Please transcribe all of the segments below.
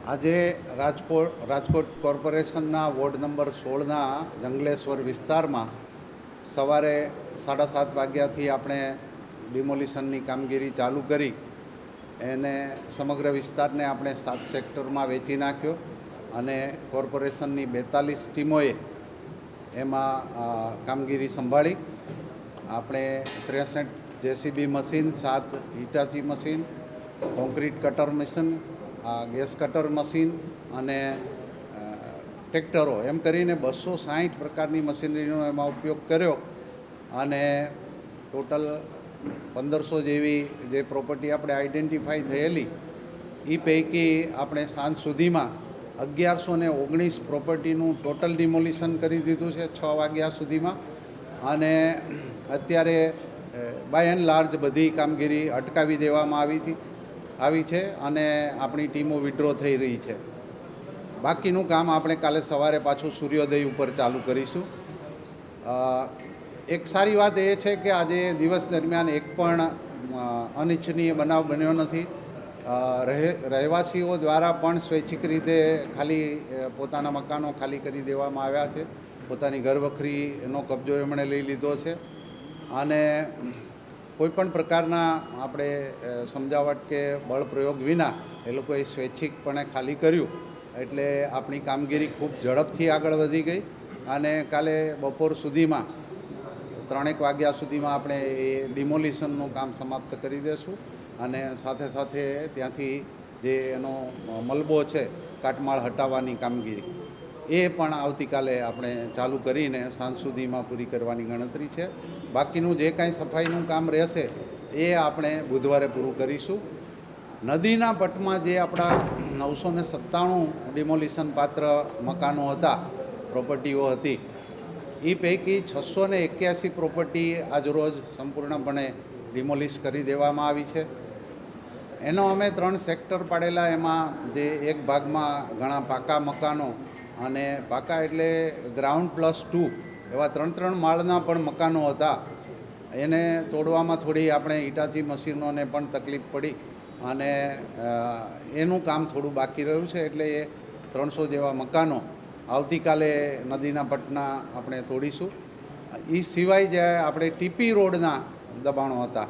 આજે રાજકોટ કોર્પોરેશનના ward number 16ના Jangleshwar વિસ્તારમાં સવારે 7:30 વાગ્યાથી આપણે ડિમોલિશનની કામગીરી ચાલુ કરી એને સમગ્ર વિસ્તારને આપણે 7 સેક્ટરમાં વેચી નાખ્યો અને કોર્પોરેશનની 42 ટીમોએ એમાં કામગીરી સંભાળી. આપણે 63 JCB machine, 7 Hitachi machine, concrete cutter machine, gas cutter machine અને ટ્રેક્ટરો એમ કરીને 260 પ્રકારની મશીનરીનો એમાં ઉપયોગ કર્યો અને ટોટલ 1500 જેવી જે પ્રોપર્ટી આપણે આઈડેન્ટિફાઈ થયેલી એ પૈકી આપણે સાંજ સુધીમાં 1119 પ્રોપર્ટીનું ટોટલ ડિમોલિશન કરી દીધું છે 6 વાગ્યા સુધીમાં. અને અત્યારે બાય એન્ડ લાર્જ બધી કામગીરી અટકાવી દેવામાં આવી છે અને આપણી ટીમો વિડ્રો થઈ રહી છે. બાકીનું કામ આપણે કાલે સવારે પાછું સૂર્યોદય ઉપર ચાલુ કરીશું. એક સારી વાત એ છે કે આજે દિવસ દરમિયાન એક પણ અનિચ્છનીય બનાવ બન્યો નથી. રહેવાસીઓ દ્વારા પણ સ્વૈચ્છિક રીતે પોતાના મકાનો ખાલી કરી દેવામાં આવ્યા છે. પોતાની ઘરવખરીનો કબજો એમણે લઈ લીધો છે અને કોઈપણ પ્રકારના આપણે સમજાવટ કે બળ પ્રયોગ વિના એ લોકોએ સ્વૈચ્છિકપણે ખાલી કર્યું. એટલે આપણી કામગીરી ખૂબ ઝડપથી આગળ વધી ગઈ અને કાલે બપોર સુધીમાં 3 વાગ્યા સુધીમાં આપણે એ ડિમોલિશનનું કામ સમાપ્ત કરી દઈશું અને સાથે સાથે ત્યાંથી જે એનો મલબો છે કાટમાળ હટાવવાની કામગીરી એ પણ આવતીકાલે આપણે ચાલુ કરીને સાંજ સુધીમાં પૂરી કરવાની ગણતરી છે. બાકીનું જે કાંઈ સફાઈનું કામ રહેશે એ આપણે બુધવારે પૂરું કરીશું. નદીના પટમાં જે આપણા 997 ડિમોલિશન પાત્ર મકાનો હતા, પ્રોપર્ટીઓ હતી, એ પૈકી 681 પ્રોપર્ટી આજરોજ સંપૂર્ણપણે ડિમોલિશ કરી દેવામાં આવી છે. એનો અમે 3 સેક્ટર પાડેલા. એમાં જે એક ભાગમાં ઘણા પાકા મકાનો અને પાકા એટલે ગ્રાઉન્ડ +2 એવા 3 માળના પણ મકાનો હતા. એને તોડવામાં થોડી આપણે હિટાચી મશીનોને પણ તકલીફ પડી અને એનું કામ થોડું બાકી રહ્યું છે. એટલે એ 300 જેવા મકાનો આવતીકાલે નદીના પટના આપણે તોડીશું. એ સિવાય જે આપણે ટીપી રોડના દબાણો હતા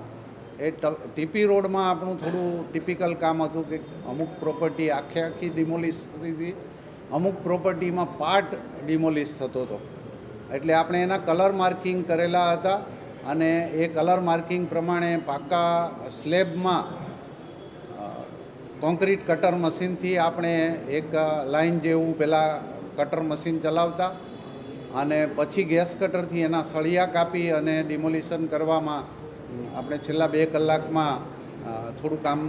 એ ટીપી રોડમાં આપણું થોડું ટિપિકલ કામ હતું કે અમુક પ્રોપર્ટી આખી ડિમોલિશ થઈ હતી, અમુક પ્રોપર્ટીમાં પાર્ટ ડિમોલિશ થતો હતો. એટલે આપણે એના કલર માર્કિંગ કરેલા હતા અને એ કલર માર્કિંગ પ્રમાણે પાકા સ્લેબમાં કોન્ક્રીટ કટર મશીનથી આપણે એક લાઇન જેવું પહેલાં કટર મશીન ચલાવતા અને પછી ગેસ કટરથી એના સળિયા કાપી અને ડિમોલિશન કરવામાં આપણે છેલ્લા 2 કલાકમાં થોડું કામ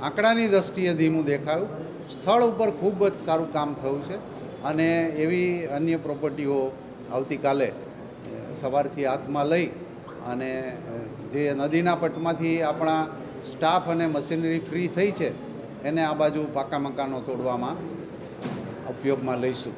આંકડાની દૃષ્ટિએ ધીમું દેખાયું. સ્થળ ઉપર ખૂબ જ સારું કામ થયું છે અને એવી અન્ય પ્રોપર્ટીઓ આવતીકાલે સવારથી હાથમાં લઈ અને જે નદીના પટમાંથી આપણા સ્ટાફ અને મશીનરી ફ્રી થઈ છે એને આ બાજુ પાકા મકાનો તોડવામાં ઉપયોગમાં લઈશું.